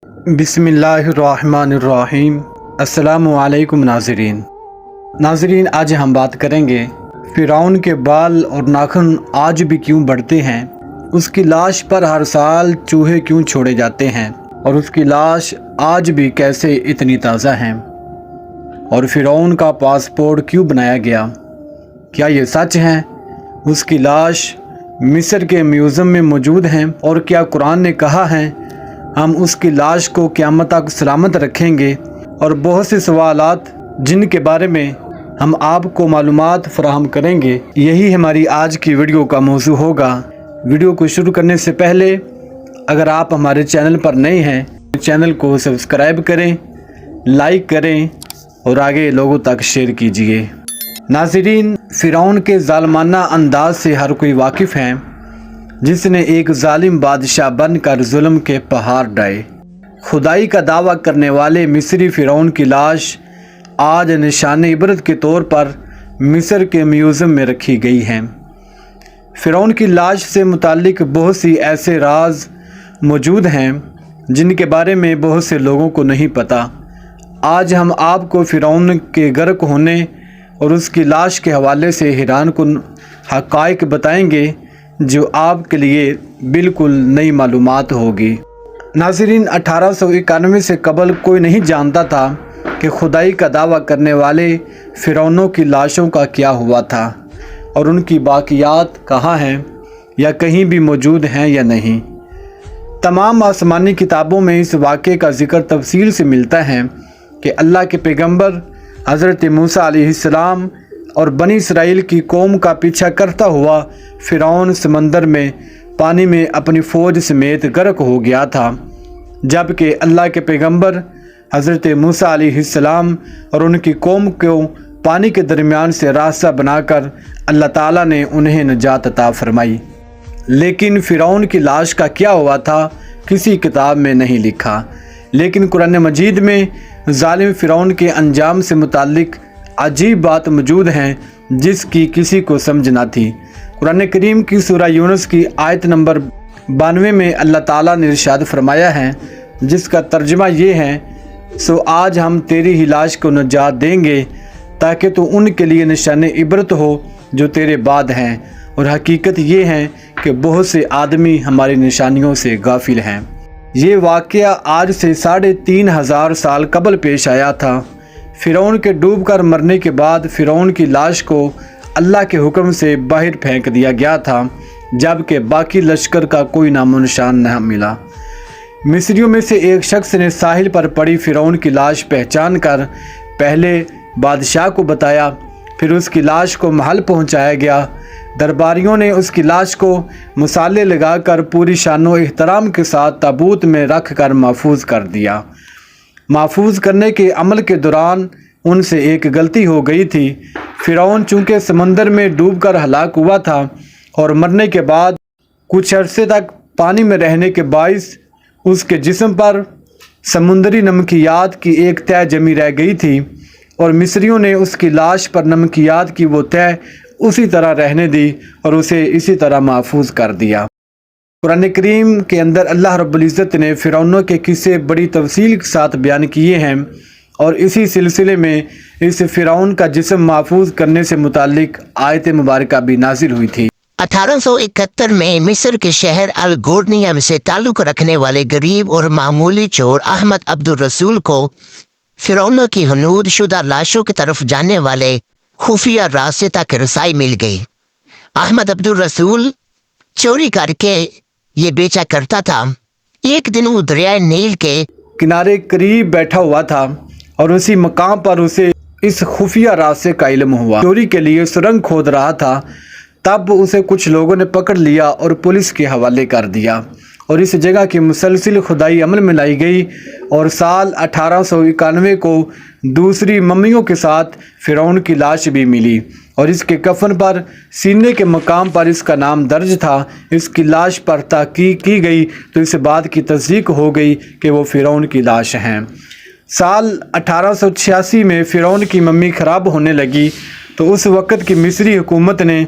بسم اللہ الرحمن الرحیم۔ السلام علیکم ناظرین، آج ہم بات کریں گے فرعون کے بال اور ناخن آج بھی کیوں بڑھتے ہیں، اس کی لاش پر ہر سال چوہے کیوں چھوڑے جاتے ہیں، اور اس کی لاش آج بھی کیسے اتنی تازہ ہیں، اور فرعون کا پاسپورٹ کیوں بنایا گیا، کیا یہ سچ ہے؟ اس کی لاش مصر کے میوزیم میں موجود ہیں، اور کیا قرآن نے کہا ہے ہم اس کی لاش کو قیامت تک سلامت رکھیں گے، اور بہت سے سوالات جن کے بارے میں ہم آپ کو معلومات فراہم کریں گے۔ یہی ہماری آج کی ویڈیو کا موضوع ہوگا۔ ویڈیو کو شروع کرنے سے پہلے اگر آپ ہمارے چینل پر نئے ہیں چینل کو سبسکرائب کریں، لائک کریں اور آگے لوگوں تک شیئر کیجیے۔ ناظرین، فرعون کے ظالمانہ انداز سے ہر کوئی واقف ہے، جس نے ایک ظالم بادشاہ بن کر ظلم کے پہاڑ ڈھائے۔ خدائی کا دعویٰ کرنے والے مصری فرعون کی لاش آج نشان عبرت کے طور پر مصر کے میوزیم میں رکھی گئی ہے۔ فرعون کی لاش سے متعلق بہت سی ایسے راز موجود ہیں جن کے بارے میں بہت سے لوگوں کو نہیں پتہ۔ آج ہم آپ کو فرعون کے غرق ہونے اور اس کی لاش کے حوالے سے حیران کن حقائق بتائیں گے جو آپ کے لیے بالکل نئی معلومات ہوگی۔ ناظرین، 1891 سے قبل کوئی نہیں جانتا تھا کہ خدائی کا دعویٰ کرنے والے فرعونوں کی لاشوں کا کیا ہوا تھا، اور ان کی باقیات کہاں ہیں، یا کہیں بھی موجود ہیں یا نہیں۔ تمام آسمانی کتابوں میں اس واقعے کا ذکر تفصیل سے ملتا ہے کہ اللہ کے پیغمبر حضرت موسیٰ علیہ السلام اور بنی اسرائیل کی قوم کا پیچھا کرتا ہوا فرعون سمندر میں پانی میں اپنی فوج سمیت غرق ہو گیا تھا، جبکہ اللہ کے پیغمبر حضرت موسیٰ علیہ السلام اور ان کی قوم کو پانی کے درمیان سے راستہ بنا کر اللہ تعالیٰ نے انہیں نجات عطا فرمائی۔ لیکن فرعون کی لاش کا کیا ہوا تھا کسی کتاب میں نہیں لکھا، لیکن قرآن مجید میں ظالم فرعون کے انجام سے متعلق عجیب بات موجود ہیں جس کی کسی کو سمجھ نہ تھی۔ قرآن کریم کی سورہ یونس کی آیت نمبر 92 میں اللہ تعالیٰ نے ارشاد فرمایا ہے، جس کا ترجمہ یہ ہے، سو آج ہم تیری ہی لاش کو نجات دیں گے تاکہ تو ان کے لیے نشان عبرت ہو جو تیرے بعد ہیں، اور حقیقت یہ ہے کہ بہت سے آدمی ہماری نشانیوں سے غافل ہیں۔ یہ واقعہ آج سے 3500 سال قبل پیش آیا تھا۔ فرعون کے ڈوب کر مرنے کے بعد فرعون کی لاش کو اللہ کے حکم سے باہر پھینک دیا گیا تھا، جبکہ باقی لشکر کا کوئی نام و نشان نہ ملا۔ مصریوں میں سے ایک شخص نے ساحل پر پڑی فرعون کی لاش پہچان کر پہلے بادشاہ کو بتایا، پھر اس کی لاش کو محل پہنچایا گیا۔ درباریوں نے اس کی لاش کو مصالے لگا کر پوری شان و احترام کے ساتھ تابوت میں رکھ کر محفوظ کر دیا۔ محفوظ کرنے کے عمل کے دوران ان سے ایک غلطی ہو گئی تھی۔ فرعون چونکہ سمندر میں ڈوب کر ہلاک ہوا تھا اور مرنے کے بعد کچھ عرصے تک پانی میں رہنے کے باعث اس کے جسم پر سمندری نمکیات کی ایک تہ جمی رہ گئی تھی، اور مصریوں نے اس کی لاش پر نمکیات کی وہ تہ اسی طرح رہنے دی اور اسے اسی طرح محفوظ کر دیا۔ قرآن کریم کے اندر اللہ رب العزت نے فرعونوں کے قصے بڑی تفصیل کے ساتھ بیان کیے ہیں، اور اسی سلسلے میں اس فرعون کا جسم محفوظ کرنے سے متعلق آیت مبارکہ بھی نازل ہوئی تھی۔ 1871 میں مصر کے شہر الگورنیم سے تعلق رکھنے والے غریب اور معمولی چور احمد عبد الرسول کو فرعونوں کی حنود شدہ لاشوں کی طرف جانے والے خفیہ راستے تک رسائی مل گئی۔ احمد عبد الرسول چوری کر کے یہ بیچا کرتا تھا۔ ایک دن وہ دریائے نیل کے کنارے قریب بیٹھا ہوا تھا، اور اسی مقام پر اسے اس خفیہ راستے کا علم ہوا۔ چوری کے لیے سرنگ کھود رہا تھا، تب اسے کچھ لوگوں نے پکڑ لیا اور پولیس کے حوالے کر دیا، اور اس جگہ کی مسلسل کھدائی عمل میں لائی گئی، اور سال 1891 کو دوسری ممیوں کے ساتھ فرعون کی لاش بھی ملی، اور اس کے کفن پر سینے کے مقام پر اس کا نام درج تھا۔ اس کی لاش پر تحقیق کی گئی تو اس بات کی تصدیق ہو گئی کہ وہ فرعون کی لاش ہیں۔ سال 1886 میں فرعون کی ممی خراب ہونے لگی، تو اس وقت کی مصری حکومت نے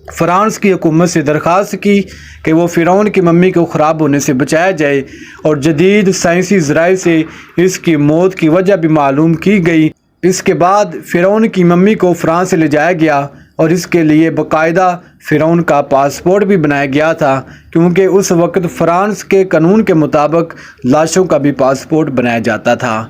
فرانس کی حکومت سے درخواست کی کہ وہ فرعون کی ممی کو خراب ہونے سے بچایا جائے، اور جدید سائنسی ذرائع سے اس کی موت کی وجہ بھی معلوم کی گئی۔ اس کے بعد فرعون کی ممی کو فرانس لے جایا گیا، اور اس کے لیے باقاعدہ فرعون کا پاسپورٹ بھی بنایا گیا تھا، کیونکہ اس وقت فرانس کے قانون کے مطابق لاشوں کا بھی پاسپورٹ بنایا جاتا تھا۔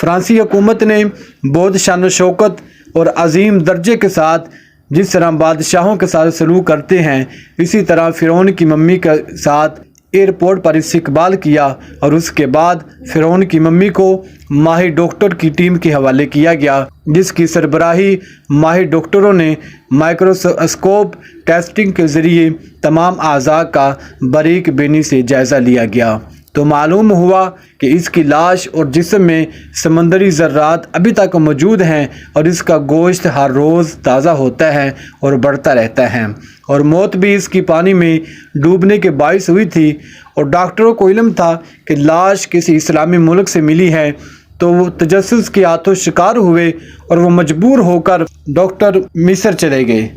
فرانسی حکومت نے بہت شان و شوکت اور عظیم درجے کے ساتھ جس طرح بادشاہوں کے ساتھ سلوک کرتے ہیں، اسی طرح فرعون کی ممی کے ساتھ ایئرپورٹ پر استقبال کیا، اور اس کے بعد فرعون کی ممی کو ماہر ڈاکٹر کی ٹیم کے حوالے کیا گیا، جس کی سربراہی ماہر ڈاکٹروں نے مائکروسکوپ ٹیسٹنگ کے ذریعے تمام اعضاء کا باریک بینی سے جائزہ لیا گیا، تو معلوم ہوا کہ اس کی لاش اور جسم میں سمندری ذرات ابھی تک موجود ہیں، اور اس کا گوشت ہر روز تازہ ہوتا ہے اور بڑھتا رہتا ہے، اور موت بھی اس کی پانی میں ڈوبنے کے باعث ہوئی تھی، اور ڈاکٹروں کو علم تھا کہ لاش کسی اسلامی ملک سے ملی ہے، تو وہ تجسس کے ہاتھوں شکار ہوئے، اور وہ مجبور ہو کر ڈاکٹر مصر چلے گئے،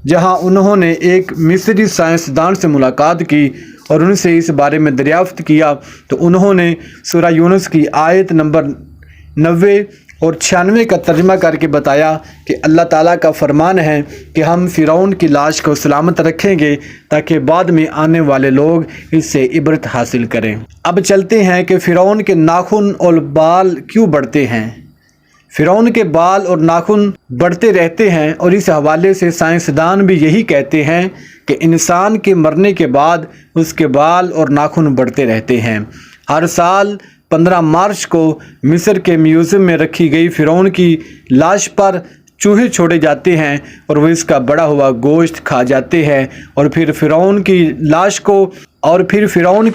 جہاں انہوں نے ایک مصری سائنسدان سے ملاقات کی اور ان سے اس بارے میں دریافت کیا، تو انہوں نے سورہ یونس کی آیت نمبر 90 اور 96 کا ترجمہ کر کے بتایا کہ اللہ تعالیٰ کا فرمان ہے کہ ہم فرعون کی لاش کو سلامت رکھیں گے تاکہ بعد میں آنے والے لوگ اس سے عبرت حاصل کریں۔ اب چلتے ہیں کہ فرعون کے ناخن اور بال کیوں بڑھتے ہیں۔ فرعون کے بال اور ناخن بڑھتے رہتے ہیں، اور اس حوالے سے سائنسدان بھی یہی کہتے ہیں کہ انسان کے مرنے کے بعد اس کے بال اور ناخن بڑھتے رہتے ہیں۔ ہر سال 15 مارچ کو مصر کے میوزیم میں رکھی گئی فرعون کی لاش پر چوہے چھوڑے جاتے ہیں، اور وہ اس کا بڑا ہوا گوشت کھا جاتے ہیں، اور پھر فرعون کی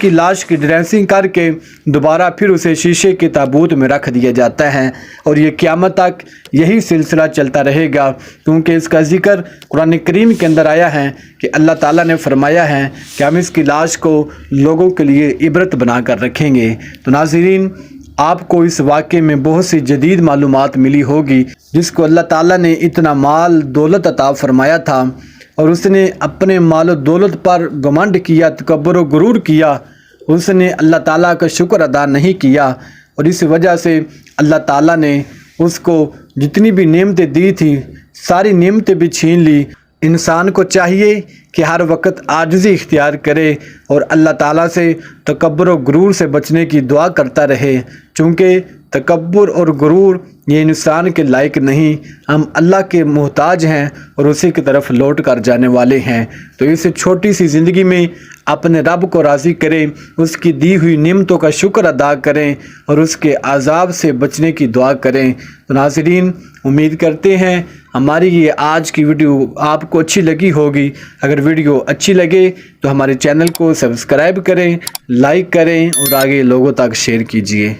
لاش کی ڈریسنگ کر کے دوبارہ پھر اسے شیشے کے تابوت میں رکھ دیا جاتا ہے، اور یہ قیامت تک یہی سلسلہ چلتا رہے گا، کیونکہ اس کا ذکر قرآن کریم کے اندر آیا ہے کہ اللہ تعالیٰ نے فرمایا ہے کہ ہم اس کی لاش کو لوگوں کے لیے عبرت بنا کر رکھیں گے۔ تو ناظرین، آپ کو اس واقعے میں بہت سی جدید معلومات ملی ہوگی، جس کو اللہ تعالیٰ نے اتنا مال دولت عطا فرمایا تھا، اور اس نے اپنے مال و دولت پر گھمنڈ کیا، تکبر و غرور کیا، اس نے اللہ تعالیٰ کا شکر ادا نہیں کیا، اور اس وجہ سے اللہ تعالیٰ نے اس کو جتنی بھی نعمتیں دی تھیں ساری نعمتیں بھی چھین لی۔ انسان کو چاہیے کہ ہر وقت عاجزی اختیار کرے اور اللہ تعالیٰ سے تکبر و غرور سے بچنے کی دعا کرتا رہے، چونکہ تکبر اور غرور یہ انسان کے لائق نہیں۔ ہم اللہ کے محتاج ہیں اور اسی کی طرف لوٹ کر جانے والے ہیں، تو اس چھوٹی سی زندگی میں اپنے رب کو راضی کریں، اس کی دی ہوئی نعمتوں کا شکر ادا کریں اور اس کے عذاب سے بچنے کی دعا کریں۔ تو ناظرین، امید کرتے ہیں ہماری یہ آج کی ویڈیو آپ کو اچھی لگی ہوگی۔ اگر ویڈیو اچھی لگے تو ہمارے چینل کو سبسکرائب کریں، لائک کریں اور آگے لوگوں تک شیئر کیجیے۔